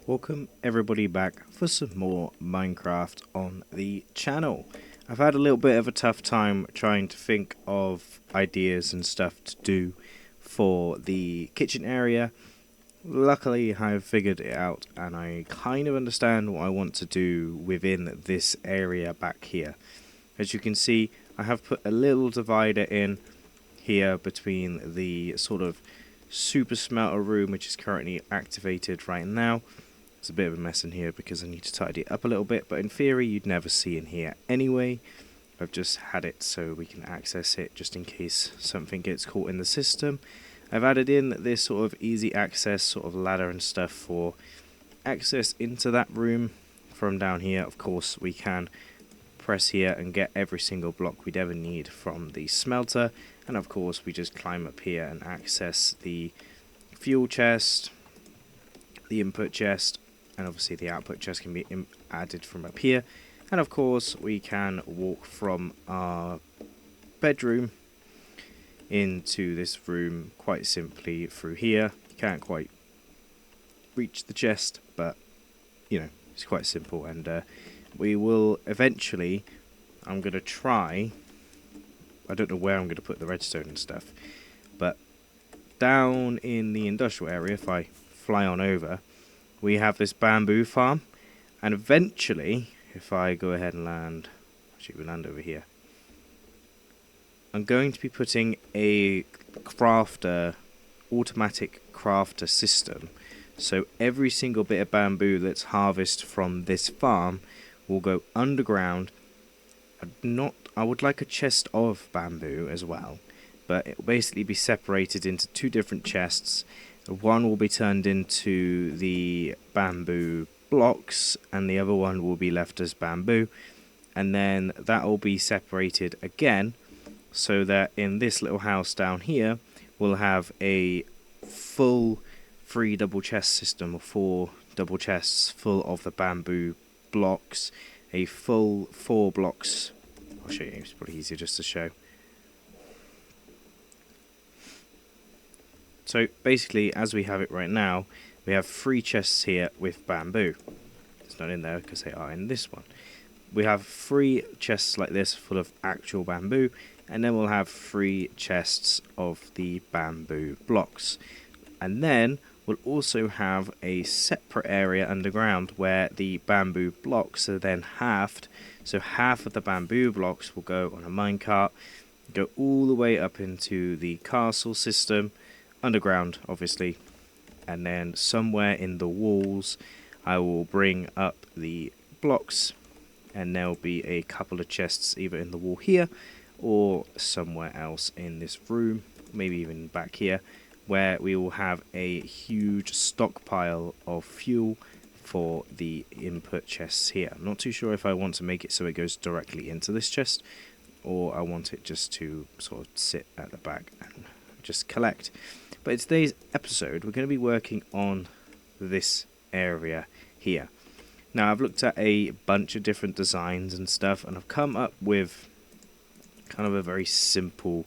Welcome everybody back for some more Minecraft on the channel. I've had a little bit of a tough time trying to think of ideas and stuff to do for the kitchen area. Luckily I've figured it out and I kind of understand what I want to do within this area back here. As you can see, I have put a little divider in here between the sort of super smelter room, which is currently activated right now. It's a bit of a mess in here because I need to tidy it up a little bit, but in theory you'd never see in here anyway. I've just had it so we can access it just in case something gets caught in the system. I've added in this sort of easy access sort of ladder and stuff for access into that room from down here. Of course we can press here and get every single block we'd ever need from the smelter, and of course we just climb up here and access the fuel chest, the input chest, and obviously the output chest can be added from up here. And of course we can walk from our bedroom into this room quite simply through here. You can't quite reach the chest, but you know, it's quite simple. And we will eventually, I'm going to try, I don't know where I'm going to put the redstone and stuff, but down in the industrial area, if I fly on over, we have this bamboo farm, and eventually, if I go ahead and land, actually we land over here, I'm going to be putting a crafter, automatic crafter system, so every single bit of bamboo that's harvested from this farm will go underground. I would like a chest of bamboo as well, but it will basically be separated into two different chests. One will be turned into the bamboo blocks and the other one will be left as bamboo, and then that will be separated again so that in this little house down here we'll have a full 3 double chest system, or 4 double chests full of the bamboo blocks, a full 4 blocks. I'll show you, it's probably easier just to show. So basically, as we have it right now, we have 3 chests here with bamboo. It's not in there because they are in this one. We have 3 chests like this full of actual bamboo, and then we'll have 3 chests of the bamboo blocks. And then we'll also have a separate area underground where the bamboo blocks are then halved. So half of the bamboo blocks will go on a minecart, go all the way up into the castle system, underground obviously, and then somewhere in the walls I will bring up the blocks, and there'll be a couple of chests either in the wall here or somewhere else in this room, maybe even back here, where we will have a huge stockpile of fuel for the input chests here. I'm not too sure if I want to make it so it goes directly into this chest, or I want it just to sort of sit at the back and just collect. But in today's episode we're going to be working on this area here. Now I've looked at a bunch of different designs and stuff, and I've come up with kind of a very simple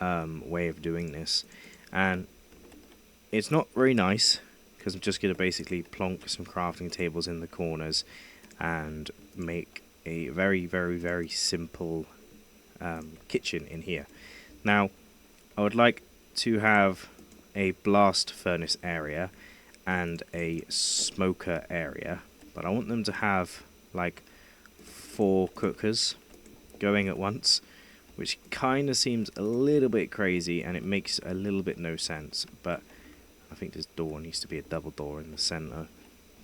way of doing this, and it's not very nice because I'm just going to basically plonk some crafting tables in the corners and make a very, very, very simple kitchen in here. Now I would like to have a blast furnace area and a smoker area, but I want them to have like 4 cookers going at once, which kind of seems a little bit crazy and it makes a little bit no sense, but I think this door needs to be a double door in the center,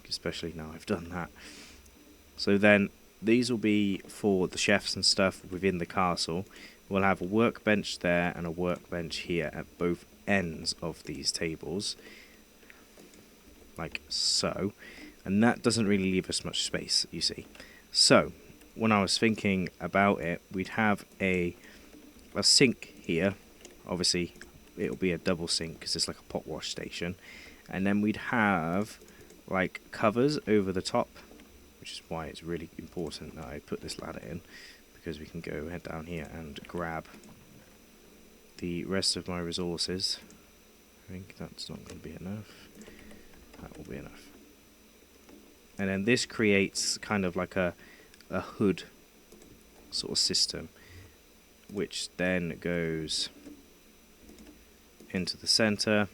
especially now I've done that. So then these will be for the chefs and stuff within the castle. We'll have a workbench there and a workbench here at both ends of these tables, like so, and that doesn't really leave us much space, you see. So when I was thinking about it, we'd have a sink here. Obviously it'll be a double sink because it's like a pot wash station, and then we'd have like covers over the top, which is why it's really important that I put this ladder in, because we can go head down here and grab the rest of my resources. I think that's not going to be enough. That will be enough. And then this creates kind of like a hood sort of system, which then goes into the center.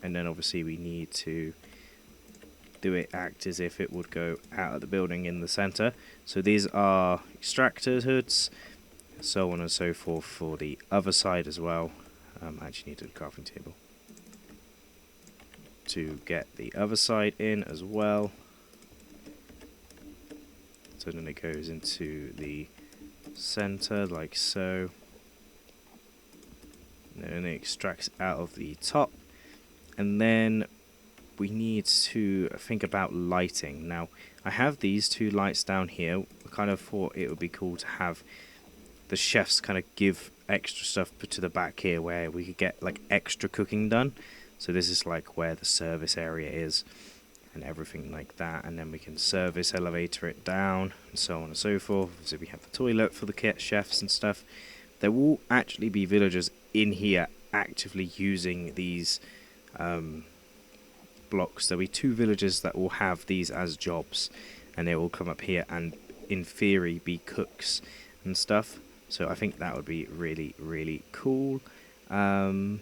And then obviously we need to do it act as if it would go out of the building in the center. So these are extractor hoods, so on and so forth for the other side as well. I actually need a crafting table to get the other side in as well. So then it goes into the center like so. And then it extracts out of the top. And then we need to think about lighting. Now, I have these two lights down here. I kind of thought it would be cool to have the chefs kind of give extra stuff to the back here where we could get like extra cooking done. So this is like where the service area is and everything like that. And then we can service elevator it down and so on and so forth. So we have the toilet for the chefs and stuff. There will actually be villagers in here actively using these blocks. There'll be 2 villagers that will have these as jobs, and they will come up here and in theory be cooks and stuff. So I think that would be really, really cool. I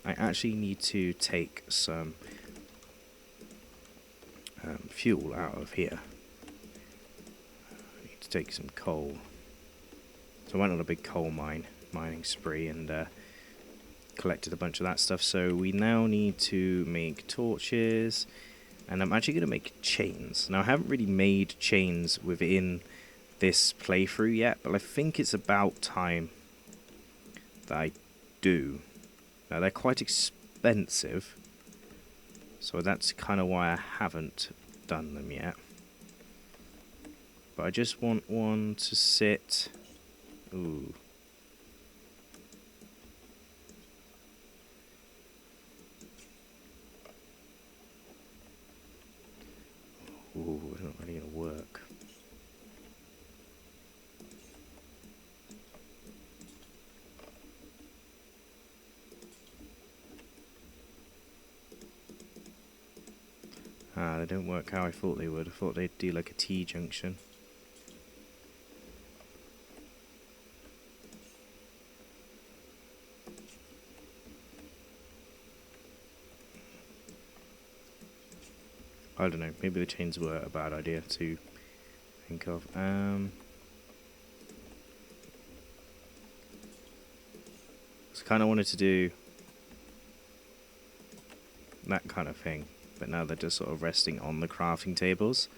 actually need to take some fuel out of here. I need to take some coal. So I went on a big coal mining spree and collected a bunch of that stuff. So we now need to make torches, and I'm actually going to make chains. Now I haven't really made chains within this playthrough yet, but I think it's about time that I do. Now they're quite expensive, so that's kind of why I haven't done them yet. But I just want one to sit. Ooh. Ooh, it's not really going to work. Ah, they don't work how I thought they would. I thought they'd do like a T-junction. I don't know, maybe the chains were a bad idea to think of. So I kind of wanted to do that kind of thing, but now they're just sort of resting on the crafting tables.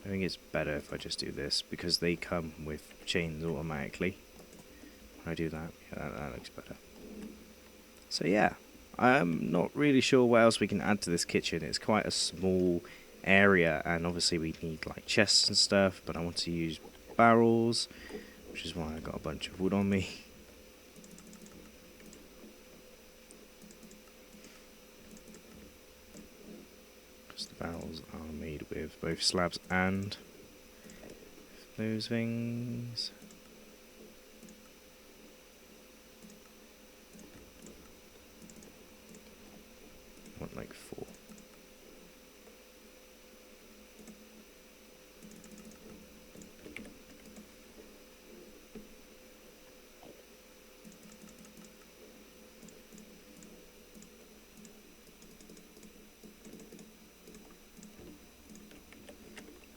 I think it's better if I just do this, because they come with chains automatically. When I do that, yeah, that looks better. So yeah, I'm not really sure what else we can add to this kitchen. It's quite a small area, and obviously we need like chests and stuff, but I want to use barrels, which is why I got a bunch of wood on me. Because the barrels are made with both slabs and those things. I want like 4.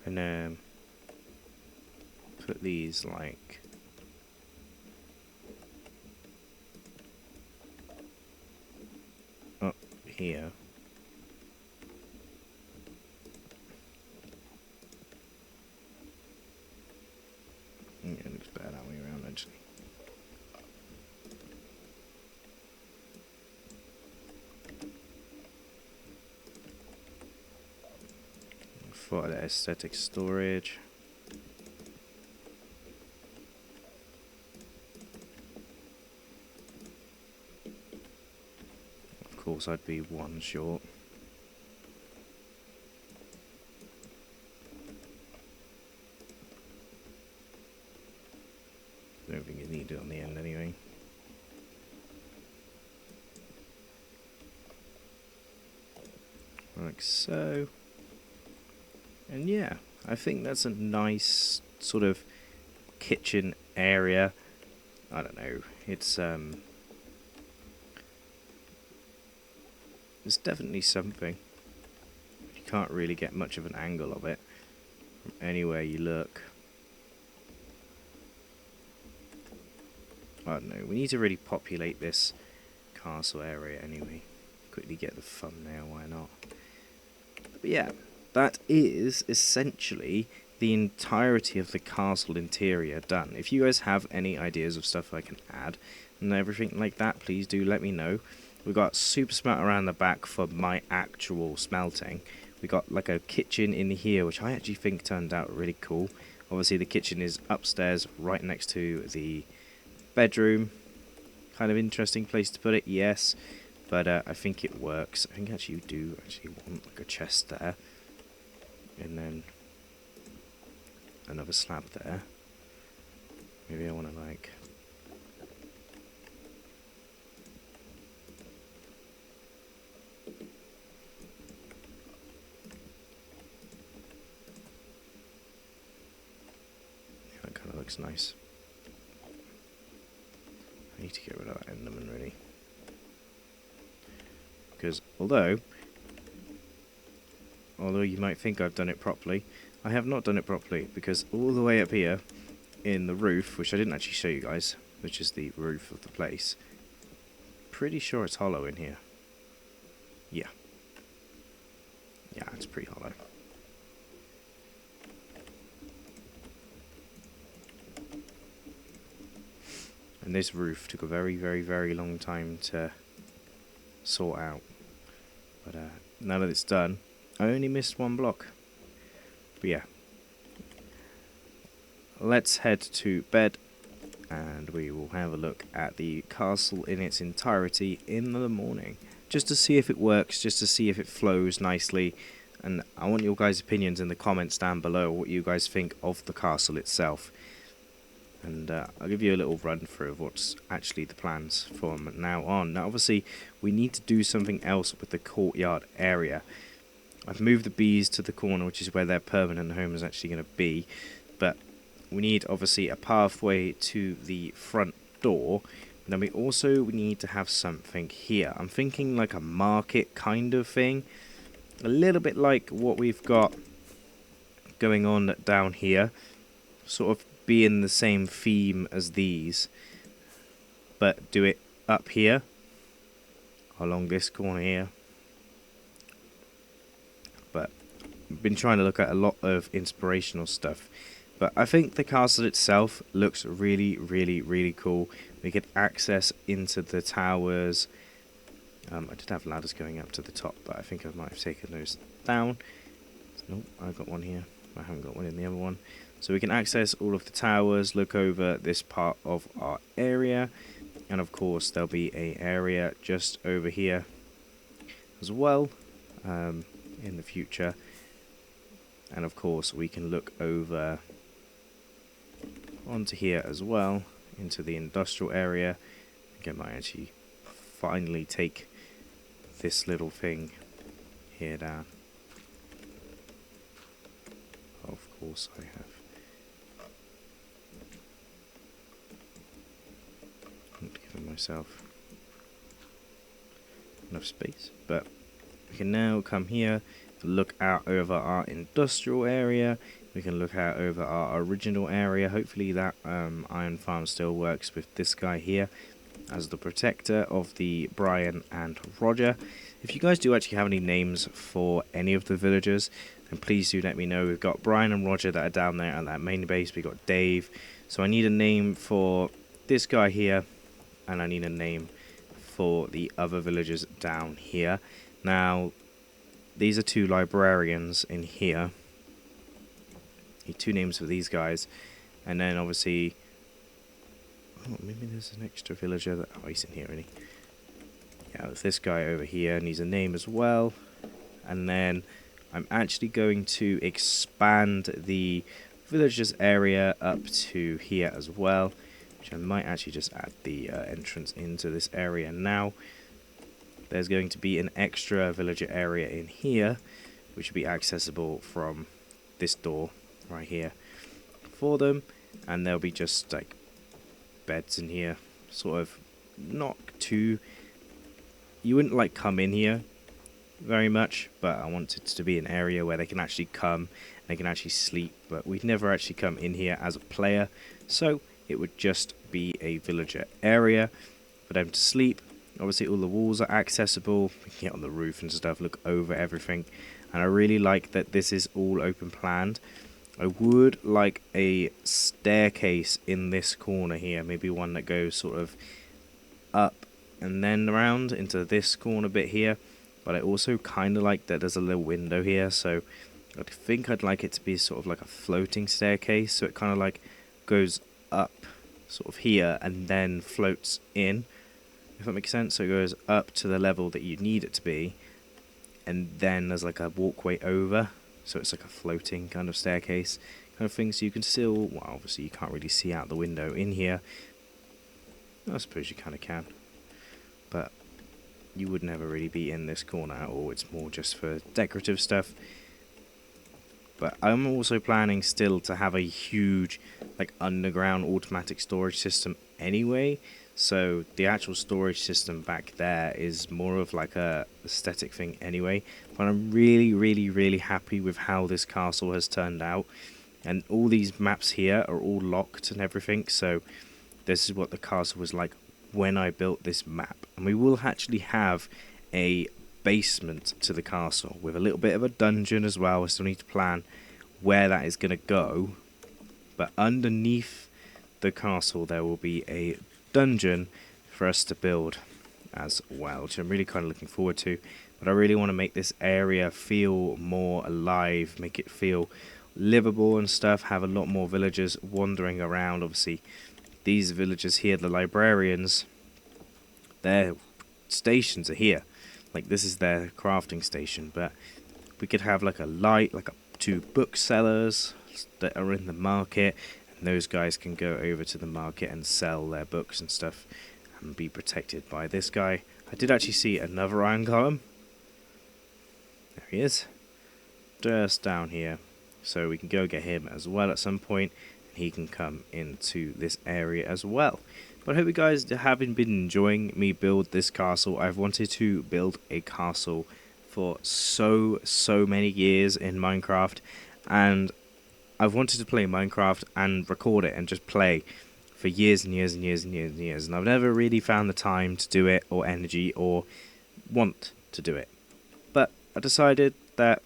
And put these like up here. Yeah, it looks better that way around actually. For the aesthetic storage. Of course, I'd be 1 short. I don't think you need it on the end anyway. like so. And yeah, I think that's a nice sort of kitchen area. I don't know, it's definitely something. You can't really get much of an angle of it from anywhere you look. I don't know, we need to really populate this castle area anyway. Quickly get the thumbnail, why not? But yeah, that is essentially the entirety of the castle interior done. If you guys have any ideas of stuff I can add and everything like that, please do let me know. We've got super smelt around the back for my actual smelting. We got like a kitchen in here, which I actually think turned out really cool. Obviously the kitchen is upstairs right next to the bedroom. Kind of interesting place to put it, yes. But I think it works. I think actually you do actually want like a chest there. And then another slab there. Maybe I want to like... Yeah, that kind of looks nice. I need to get rid of that Enderman really. Because although you might think I've done it properly, I have not done it properly, because all the way up here in the roof, which I didn't actually show you guys, which is the roof of the place, pretty sure it's hollow in here. Yeah, it's pretty hollow. And this roof took a very, very, very long time to sort out. But now that it's done, I only missed one block. But yeah, let's head to bed and we will have a look at the castle in its entirety in the morning, just to see if it works, just to see if it flows nicely. And I want your guys' opinions in the comments down below, what you guys think of the castle itself. And I'll give you a little run through of what's actually the plans from now on. Now obviously we need to do something else with the courtyard area. I've moved the bees to the corner, which is where their permanent home is actually going to be. But we need obviously a pathway to the front door. And then we also need to have something here. I'm thinking like a market kind of thing. A little bit like what we've got going on down here. Sort of be in the same theme as these, but do it up here along this corner here. But I've been trying to look at a lot of inspirational stuff, but I think the castle itself looks really, really, really cool. We get access into the towers. I did have ladders going up to the top, but I think I might have taken those down. Nope, I've got one here. I haven't got one in the other one. So we can access all of the towers, look over this part of our area, and of course there'll be an area just over here as well in the future. And of course we can look over onto here as well, into the industrial area. I think I might actually finally take this little thing here down. Of course I have. Giving myself enough space, but we can now come here, look out over our industrial area. We can look out over our original area. Hopefully that iron farm still works with this guy here as the protector of the Brian and Roger. If you guys do actually have any names for any of the villagers, then please do let me know. We've got Brian and Roger that are down there at that main base. We've got Dave. So I need a name for this guy here, and I need a name for the other villagers down here. Now, these are two librarians in here. Need two names for these guys. And then obviously... oh, maybe there's an extra villager that... oh, he's in here, isn't he? Yeah, there's this guy over here needs a name as well. And then I'm actually going to expand the villagers area up to here as well. Which I might actually just add the entrance into this area now. there's going to be an extra villager area in here, which will be accessible from this door right here for them, and there'll be just like beds in here, sort of not too, you wouldn't like come in here very much, but I want it to be an area where they can actually come, they can actually sleep, but we'd never actually come in here as a player, so it would just be a villager area for them to sleep. Obviously all the walls are accessible, we can get on the roof and stuff, look over everything, and I really like that this is all open planned. I would like a staircase in this corner here, maybe one that goes sort of up and then around into this corner bit here, but I also kind of like that there's a little window here, so I think I'd like it to be sort of like a floating staircase, so it kind of like goes up sort of here and then floats in, if that makes sense. So it goes up to the level that you need it to be, and then there's like a walkway over, so it's like a floating kind of staircase kind of thing, so you can still, well, obviously you can't really see out the window in here. I suppose you kind of can, but you would never really be in this corner at all. It's more just for decorative stuff. But I'm also planning still to have a huge like underground automatic storage system anyway, so the actual storage system back there is more of like a aesthetic thing anyway. But I'm really happy with how this castle has turned out, and all these maps here are all locked and everything, so this is what the castle was like when I built this map. And we will actually have a basement to the castle with a little bit of a dungeon as well. I still need to plan where that is going to go, but underneath the castle there will be a dungeon for us to build as well, which I'm really kind of looking forward to. But I really want to make this area feel more alive, make it feel livable and stuff, have a lot more villagers wandering around. Obviously these villagers here, the librarians, their stations are here, like this is their crafting station, but we could have like a light, like two booksellers that are in the market, and those guys can go over to the market and sell their books and stuff and be protected by this guy. I did actually see another iron golem. There he is, just down here, so we can go get him as well at some point, and he can come into this area as well. But I hope you guys have been enjoying me build this castle. I've wanted to build a castle for so many years in Minecraft, and I've wanted to play Minecraft and record it and just play for years and years and years and years and years, and I've never really found the time to do it, or energy, or want to do it. But I decided that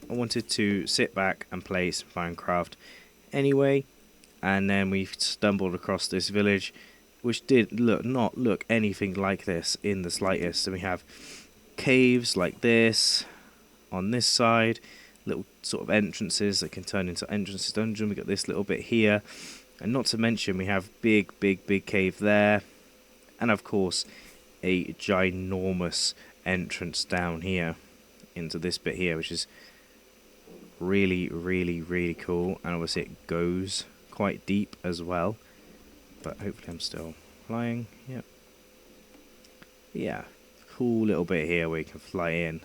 I wanted to sit back and play some Minecraft anyway, and then we stumbled across this village which did not look anything like this in the slightest. And we have caves like this on this side, little sort of entrances that can turn into entrances dungeon. We got this little bit here, and not to mention we have big cave there, and of course a ginormous entrance down here into this bit here, which is really cool. And obviously it goes quite deep as well, but hopefully I'm still flying. Yep. Yeah, cool little bit here where you can fly in,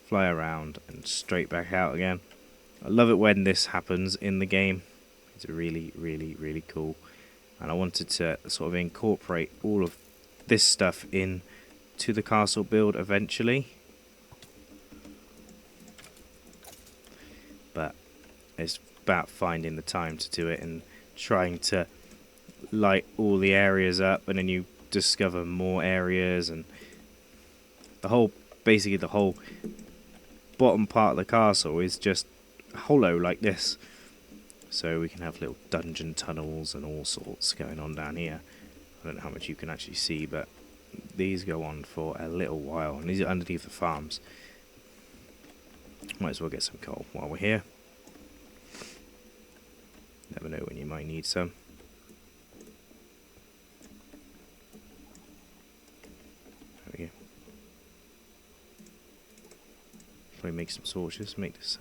fly around, and straight back out again. I love it when this happens in the game. It's really cool, and I wanted to sort of incorporate all of this stuff in to the castle build eventually, but it's about finding the time to do it and trying to light all the areas up, and then you discover more areas, and basically the whole bottom part of the castle is just hollow like this, so we can have little dungeon tunnels and all sorts going on down here. I don't know how much you can actually see, but these go on for a little while, and these are underneath the farms. Might as well get some coal while we're here. Never know when you might need some. There we go. Probably make some torches, make this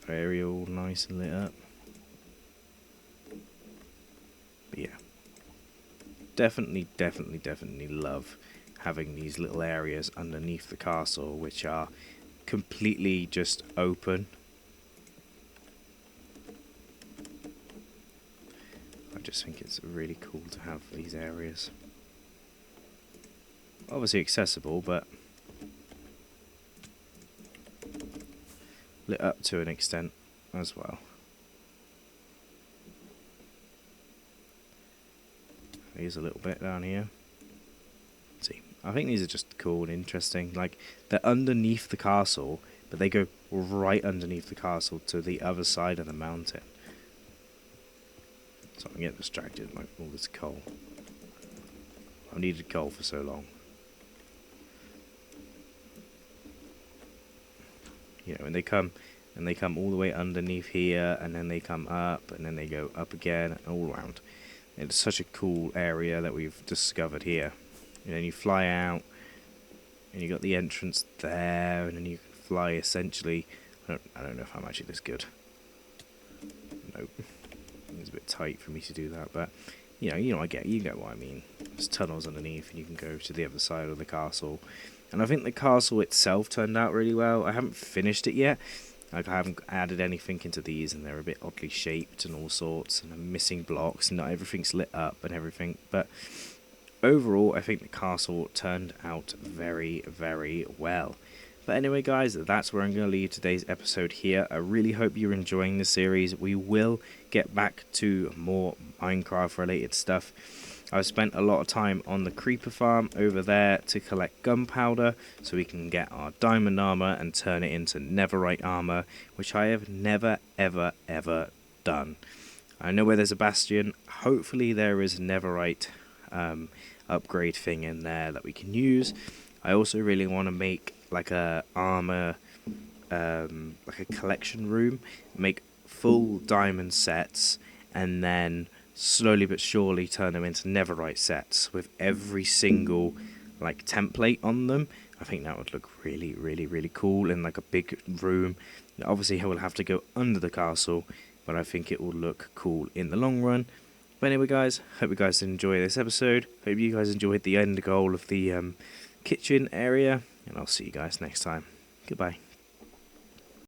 area all nice and lit up. But yeah, definitely love having these little areas underneath the castle which are completely just open. I just think it's really cool to have these areas. Obviously accessible, but lit up to an extent as well. Here's a little bit down here. Let's see, I think these are just cool and interesting. Like, they're underneath the castle, but they go right underneath the castle to the other side of the mountain. So I'm getting distracted by all this coal. I've needed coal for so long. You know, and they come all the way underneath here, and then they come up, and then they go up again, and all around. It's such a cool area that we've discovered here. And then you fly out, and you got the entrance there, and then you fly essentially. I don't know if I'm actually this good. Nope, it's a bit tight for me to do that, but you get what I mean. There's tunnels underneath, and you can go to the other side of the castle. And I think the castle itself turned out really well. I haven't finished it yet. Like, I haven't added anything into these, and they're a bit oddly shaped and all sorts, and I'm missing blocks, and not everything's lit up and everything. But overall, I think the castle turned out very, very well. But anyway, guys, that's where I'm going to leave today's episode here. I really hope you're enjoying the series. We will get back to more Minecraft-related stuff. I've spent a lot of time on the creeper farm over there to collect gunpowder so we can get our diamond armor and turn it into netherite armor, which I have never, ever, ever done. I know where there's a bastion. Hopefully there is a netherite upgrade thing in there that we can use. I also really want to make like a armor, like a collection room, make full diamond sets, and then slowly but surely turn them into netherite sets with every single like template on them. I think that would look really, really, really cool in like a big room. Obviously, I will have to go under the castle, but I think it will look cool in the long run. But anyway, guys, hope you guys enjoy this episode. Hope you guys enjoyed the end goal of the kitchen area, and I'll see you guys next time. Goodbye.